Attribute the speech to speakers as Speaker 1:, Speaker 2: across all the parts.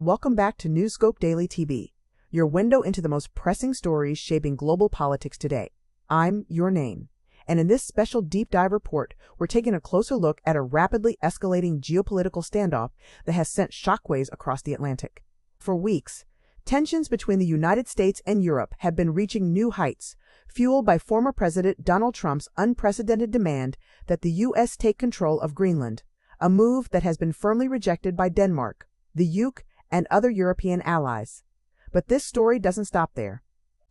Speaker 1: Welcome back to Newscope Daily TV, your window into the most pressing stories shaping global politics today. I'm your name, and in this special deep dive report, we're taking a closer look at a rapidly escalating geopolitical standoff that has sent shockwaves across the Atlantic. For weeks, tensions between the United States and Europe have been reaching new heights, fueled by former President Donald Trump's unprecedented demand that the U.S. take control of Greenland, a move that has been firmly rejected by Denmark, the UK, and other European allies. But this story doesn't stop there.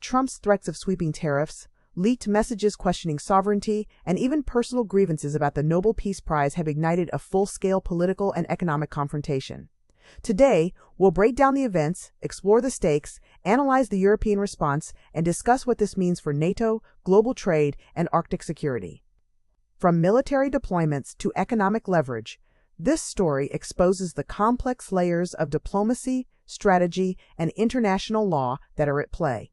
Speaker 1: Trump's threats of sweeping tariffs, leaked messages questioning sovereignty, and even personal grievances about the Nobel Peace Prize have ignited a full-scale political and economic confrontation. Today, we'll break down the events, explore the stakes, analyze the European response, and discuss what this means for NATO, global trade, and Arctic security. From military deployments to economic leverage, this story exposes the complex layers of diplomacy, strategy, and international law that are at play.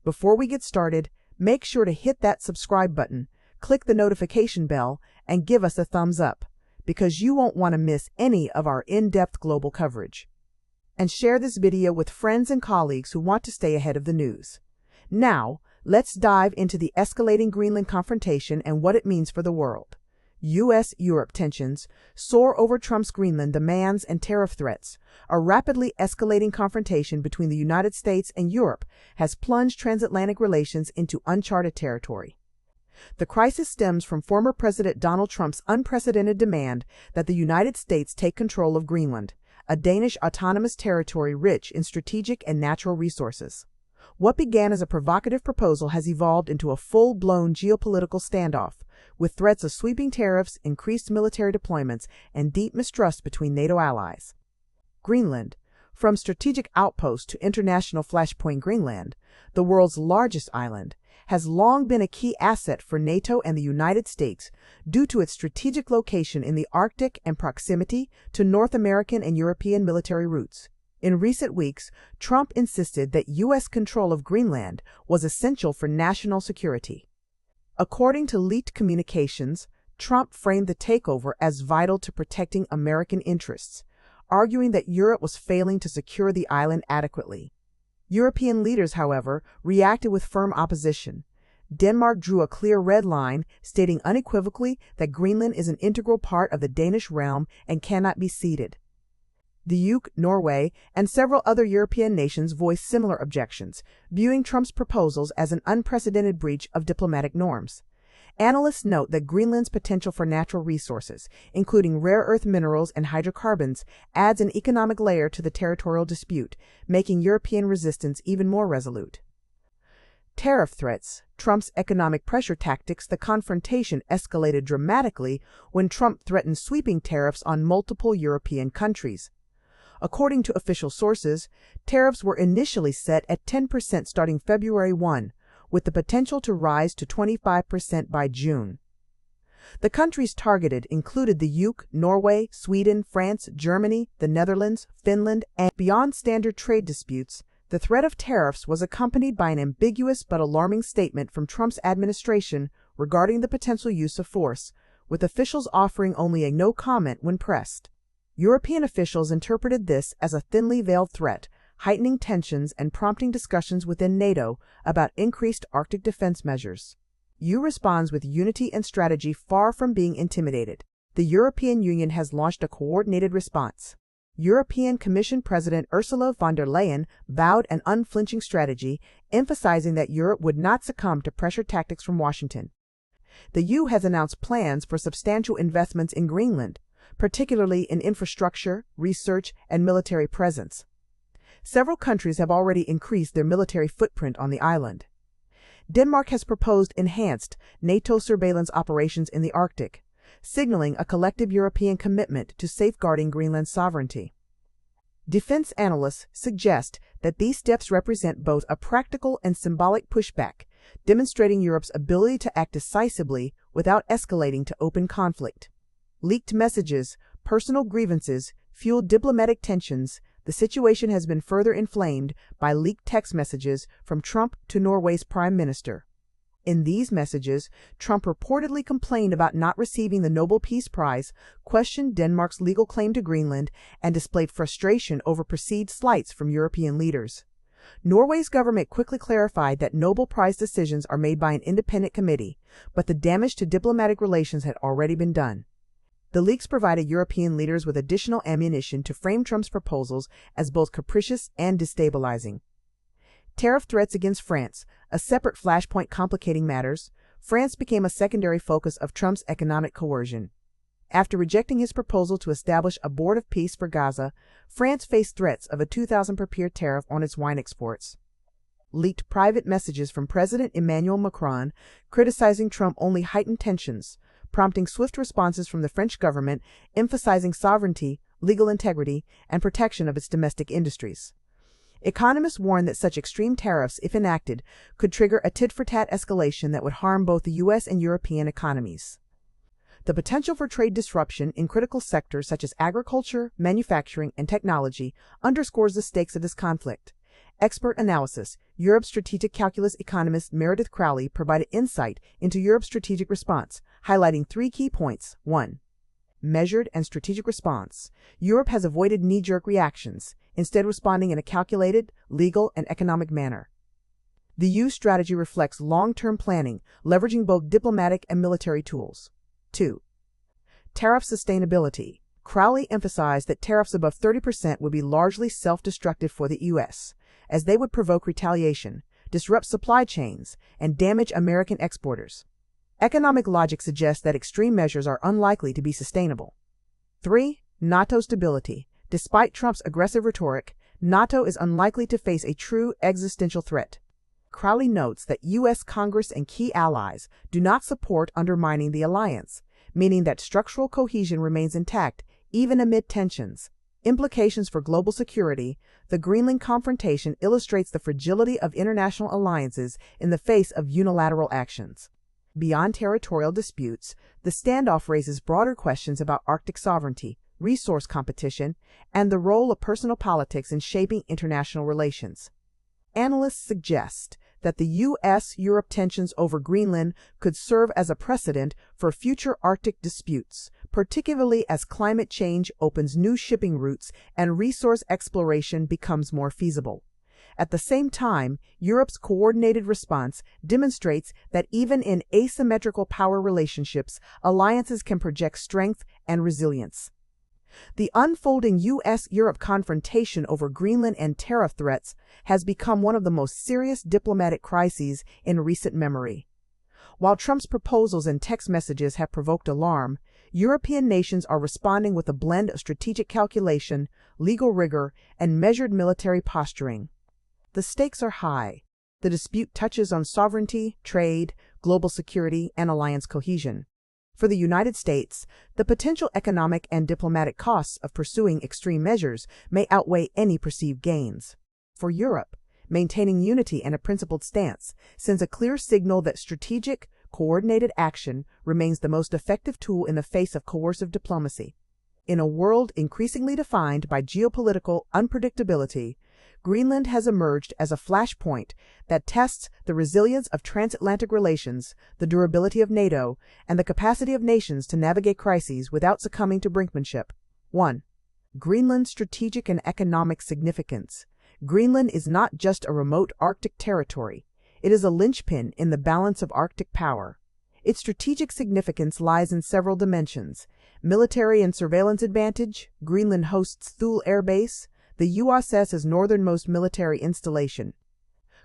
Speaker 1: Before we get started, make sure to hit that subscribe button, click the notification bell, and give us a thumbs up, because you won't want to miss any of our in-depth global coverage. And share this video with friends and colleagues who want to stay ahead of the news. Now, let's dive into the escalating Greenland confrontation and what it means for the world. U.S.-Europe tensions soar over Trump's Greenland demands and tariff threats. A rapidly escalating confrontation between the United States and Europe has plunged transatlantic relations into uncharted territory. The crisis stems from former President Donald Trump's unprecedented demand that the United States take control of Greenland, a Danish autonomous territory rich in strategic and natural resources. What began as a provocative proposal has evolved into a full-blown geopolitical standoff, with threats of sweeping tariffs, increased military deployments, and deep mistrust between NATO allies. Greenland, from strategic outpost to international flashpoint Greenland, the world's largest island, has long been a key asset for NATO and the United States due to its strategic location in the Arctic and proximity to North American and European military routes. In recent weeks, Trump insisted that U.S. control of Greenland was essential for national security. According to leaked communications, Trump framed the takeover as vital to protecting American interests, arguing that Europe was failing to secure the island adequately. European leaders, however, reacted with firm opposition. Denmark drew a clear red line, stating unequivocally that Greenland is an integral part of the Danish realm and cannot be ceded. The UK, Norway, and several other European nations voiced similar objections, viewing Trump's proposals as an unprecedented breach of diplomatic norms. Analysts note that Greenland's potential for natural resources, including rare earth minerals and hydrocarbons, adds an economic layer to the territorial dispute, making European resistance even more resolute. Tariff threats, Trump's economic pressure tactics. The confrontation escalated dramatically when Trump threatened sweeping tariffs on multiple European countries. According to official sources, tariffs were initially set at 10% starting February 1, with the potential to rise to 25% by June. The countries targeted included the UK, Norway, Sweden, France, Germany, the Netherlands, Finland, and beyond standard trade disputes. The threat of tariffs was accompanied by an ambiguous but alarming statement from Trump's administration regarding the potential use of force, with officials offering only a no comment when pressed. European officials interpreted this as a thinly veiled threat, heightening tensions and prompting discussions within NATO about increased Arctic defense measures. EU responds with unity and strategy, far from being intimidated. The European Union has launched a coordinated response. European Commission President Ursula von der Leyen vowed an unflinching strategy, emphasizing that Europe would not succumb to pressure tactics from Washington. The EU has announced plans for substantial investments in Greenland, particularly in infrastructure, research, and military presence. Several countries have already increased their military footprint on the island. Denmark has proposed enhanced NATO surveillance operations in the Arctic, signaling a collective European commitment to safeguarding Greenland's sovereignty. Defense analysts suggest that these steps represent both a practical and symbolic pushback, demonstrating Europe's ability to act decisively without escalating to open conflict. Leaked messages, personal grievances, fueled diplomatic tensions. The situation has been further inflamed by leaked text messages from Trump to Norway's prime minister. In these messages, Trump reportedly complained about not receiving the Nobel Peace Prize, questioned Denmark's legal claim to Greenland, and displayed frustration over perceived slights from European leaders. Norway's government quickly clarified that Nobel Prize decisions are made by an independent committee, but the damage to diplomatic relations had already been done. The leaks provided European leaders with additional ammunition to frame Trump's proposals as both capricious and destabilizing. Tariff threats against France, a separate flashpoint complicating matters. France became a secondary focus of Trump's economic coercion. After rejecting his proposal to establish a board of peace for Gaza, France faced threats of a 2,000 per pier tariff on its wine exports. Leaked private messages from President Emmanuel Macron criticizing Trump only heightened tensions, prompting swift responses from the French government emphasizing sovereignty, legal integrity, and protection of its domestic industries. Economists warn that such extreme tariffs, if enacted, could trigger a tit-for-tat escalation that would harm both the U.S. and European economies. The potential for trade disruption in critical sectors such as agriculture, manufacturing, and technology underscores the stakes of this conflict. Expert analysis. Europe's strategic calculus economist Meredith Crowley provided insight into Europe's strategic response, highlighting 3 key points. 1. Measured and strategic response. Europe has avoided knee-jerk reactions, instead responding in a calculated, legal, and economic manner. The EU strategy reflects long-term planning, leveraging both diplomatic and military tools. 2. Tariff sustainability. Crowley emphasized that tariffs above 30% would be largely self-destructive for the U.S., as they would provoke retaliation, disrupt supply chains, and damage American exporters. Economic logic suggests that extreme measures are unlikely to be sustainable. 3. NATO stability. Despite Trump's aggressive rhetoric, NATO is unlikely to face a true existential threat. Crowley notes that U.S. Congress and key allies do not support undermining the alliance, meaning that structural cohesion remains intact even amid tensions. Implications for global security. The Greenland confrontation illustrates the fragility of international alliances in the face of unilateral actions. Beyond territorial disputes, the standoff raises broader questions about Arctic sovereignty, resource competition, and the role of personal politics in shaping international relations. Analysts suggest that the U.S.-Europe tensions over Greenland could serve as a precedent for future Arctic disputes, particularly as climate change opens new shipping routes and resource exploration becomes more feasible. At the same time, Europe's coordinated response demonstrates that even in asymmetrical power relationships, alliances can project strength and resilience. The unfolding U.S.-Europe confrontation over Greenland and tariff threats has become one of the most serious diplomatic crises in recent memory. While Trump's proposals and text messages have provoked alarm, European nations are responding with a blend of strategic calculation, legal rigor, and measured military posturing. The stakes are high. The dispute touches on sovereignty, trade, global security, and alliance cohesion. For the United States, the potential economic and diplomatic costs of pursuing extreme measures may outweigh any perceived gains. For Europe, maintaining unity and a principled stance sends a clear signal that strategic, coordinated action remains the most effective tool in the face of coercive diplomacy. In a world increasingly defined by geopolitical unpredictability, Greenland has emerged as a flashpoint that tests the resilience of transatlantic relations, the durability of NATO, and the capacity of nations to navigate crises without succumbing to brinkmanship. 1. Greenland's strategic and economic significance. Greenland is not just a remote Arctic territory. It is a linchpin in the balance of Arctic power. Its strategic significance lies in several dimensions. Military and surveillance advantage. Greenland hosts Thule Air Base, the USS's northernmost military installation.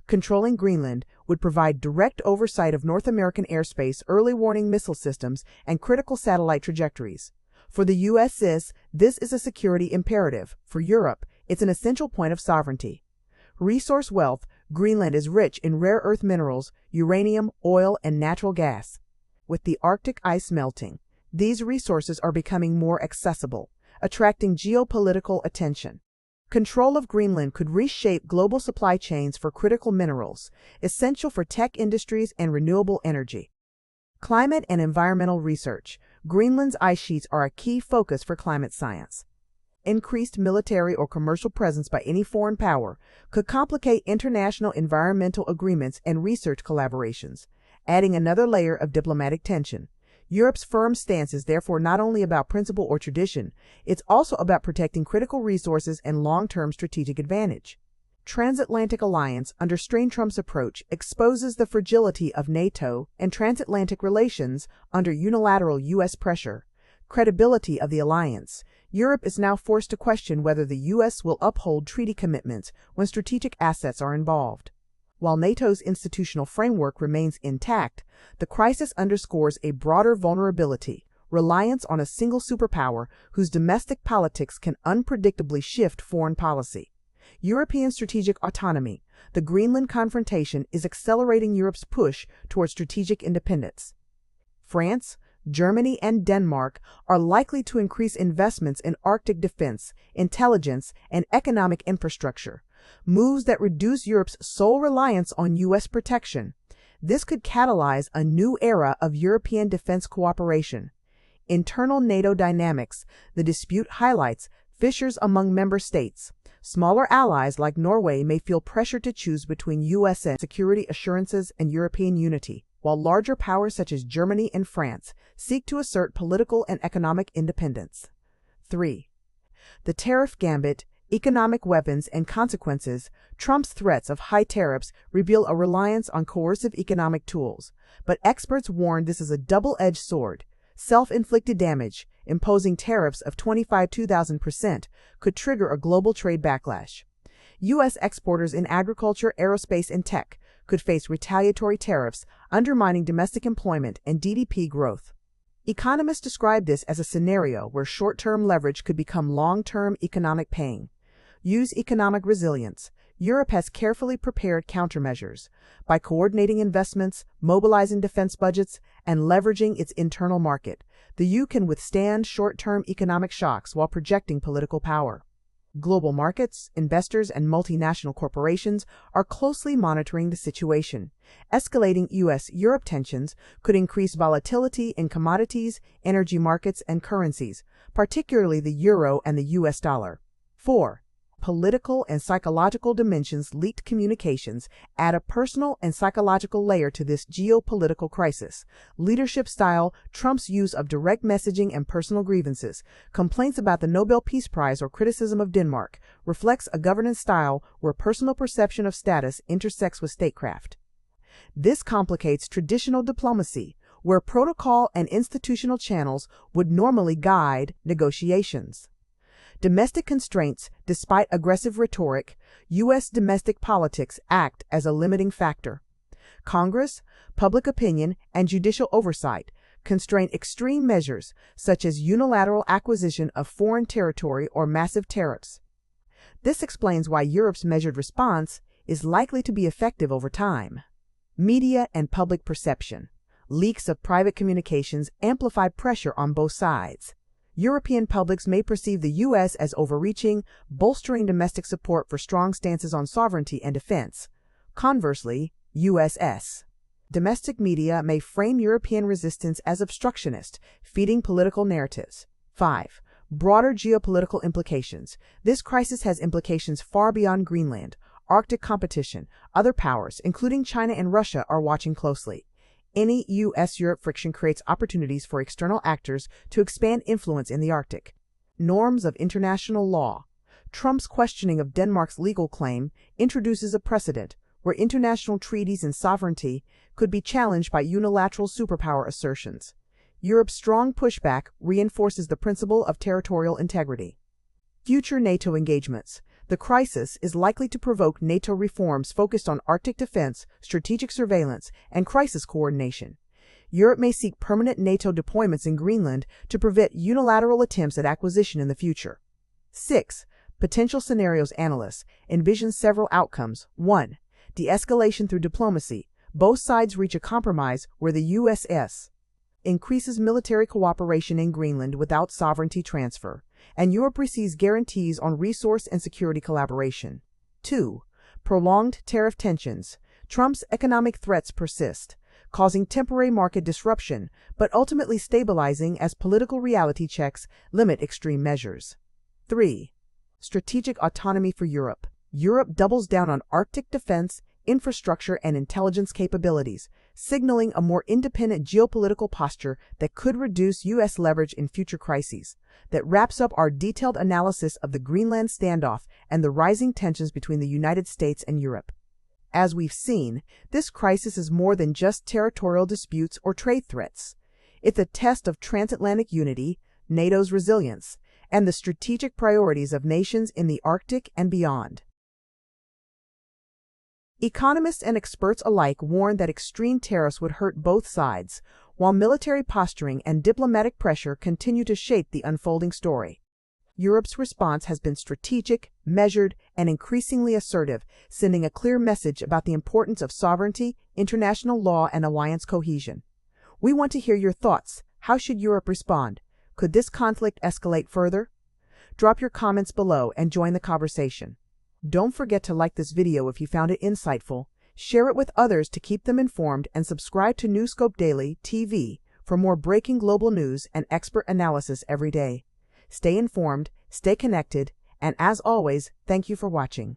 Speaker 1: Controlling Greenland would provide direct oversight of North American airspace, early warning missile systems, and critical satellite trajectories. For the USS, this is a security imperative. For Europe, it's an essential point of sovereignty. Resource wealth. Greenland is rich in rare earth minerals, uranium, oil, and natural gas. With the Arctic ice melting, these resources are becoming more accessible, attracting geopolitical attention. Control of Greenland could reshape global supply chains for critical minerals, essential for tech industries and renewable energy. Climate and environmental research. Greenland's ice sheets are a key focus for climate science. Increased military or commercial presence by any foreign power could complicate international environmental agreements and research collaborations. adding another layer of diplomatic tension. Europe's firm stance is therefore not only about principle or tradition, it's also about protecting critical resources and long-term strategic advantage. Transatlantic alliance under Trump's approach exposes the fragility of NATO and transatlantic relations under unilateral U.S. pressure. Credibility of the alliance. Europe is now forced to question whether the U.S. will uphold treaty commitments when strategic assets are involved. While NATO's institutional framework remains intact, the crisis underscores a broader vulnerability: reliance on a single superpower whose domestic politics can unpredictably shift foreign policy. European strategic autonomy. The Greenland confrontation is accelerating Europe's push toward strategic independence. France, Germany, and Denmark are likely to increase investments in Arctic defense, intelligence, and economic infrastructure, moves that reduce Europe's sole reliance on U.S. protection. This could catalyze a new era of European defense cooperation. Internal NATO dynamics. The dispute highlights fissures among member states. Smaller allies like Norway may feel pressure to choose between U.S. security assurances and European unity, while larger powers such as Germany and France seek to assert political and economic independence. 3. The tariff gambit. Economic weapons and consequences. Trump's threats of high tariffs reveal a reliance on coercive economic tools, but experts warn this is a double-edged sword. Self-inflicted damage. Imposing tariffs of 25,000% could trigger a global trade backlash. U.S. exporters in agriculture, aerospace, and tech could face retaliatory tariffs, undermining domestic employment and GDP growth. Economists describe this as a scenario where short-term leverage could become long-term economic pain. Use economic resilience. Europe has carefully prepared countermeasures by coordinating investments, mobilizing defense budgets, and leveraging its internal market. The EU can withstand short-term economic shocks while projecting political power. Global markets, investors, and multinational corporations are closely monitoring the situation. Escalating U.S.-Europe tensions could increase volatility in commodities, energy markets, and currencies, particularly the euro and the U.S. dollar. 4. Political and psychological dimensions. Leaked communications add a personal and psychological layer to this geopolitical crisis. Leadership style. Trump's use of direct messaging and personal grievances, complaints about the Nobel Peace Prize, or criticism of Denmark, reflects a governance style where personal perception of status intersects with statecraft. This complicates traditional diplomacy, where protocol and institutional channels would normally guide negotiations. Domestic constraints. Despite aggressive rhetoric, U.S. domestic politics act as a limiting factor. Congress, public opinion, and judicial oversight constrain extreme measures such as unilateral acquisition of foreign territory or massive tariffs. This explains why Europe's measured response is likely to be effective over time. Media and public perception. Leaks of private communications amplify pressure on both sides. European publics may perceive the U.S. as overreaching, bolstering domestic support for strong stances on sovereignty and defense. Conversely, U.S. domestic media may frame European resistance as obstructionist, feeding political narratives. 5. Broader geopolitical implications. This crisis has implications far beyond Greenland. Arctic competition. Other powers, including China and Russia, are watching closely. Any U.S.-Europe friction creates opportunities for external actors to expand influence in the Arctic. Norms of international law. Trump's questioning of Denmark's legal claim introduces a precedent where international treaties and sovereignty could be challenged by unilateral superpower assertions. Europe's strong pushback reinforces the principle of territorial integrity. Future NATO engagements. The crisis is likely to provoke NATO reforms focused on Arctic defense, strategic surveillance, and crisis coordination. Europe may seek permanent NATO deployments in Greenland to prevent unilateral attempts at acquisition in the future. 6. Potential scenarios. Analysts envision several outcomes. 1. De-escalation through diplomacy. Both sides reach a compromise where the U.S. increases military cooperation in Greenland without sovereignty transfer, and Europe receives guarantees on resource and security collaboration. 2. Prolonged tariff tensions. Trump's economic threats persist, causing temporary market disruption, but ultimately stabilizing as political reality checks limit extreme measures. 3. Strategic autonomy for Europe. Europe doubles down on Arctic defense, infrastructure, and intelligence capabilities, signaling a more independent geopolitical posture that could reduce U.S. leverage in future crises. That wraps up our detailed analysis of the Greenland standoff and the rising tensions between the United States and Europe. As we've seen, this crisis is more than just territorial disputes or trade threats. It's a test of transatlantic unity, NATO's resilience, and the strategic priorities of nations in the Arctic and beyond. Economists and experts alike warn that extreme tariffs would hurt both sides, while military posturing and diplomatic pressure continue to shape the unfolding story. Europe's response has been strategic, measured, and increasingly assertive, sending a clear message about the importance of sovereignty, international law, and alliance cohesion. We want to hear your thoughts. How should Europe respond? Could this conflict escalate further? Drop your comments below and join the conversation. Don't forget to like this video if you found it insightful, share it with others to keep them informed, and subscribe to Newscope Daily TV for more breaking global news and expert analysis every day. Stay informed, stay connected, and as always, thank you for watching.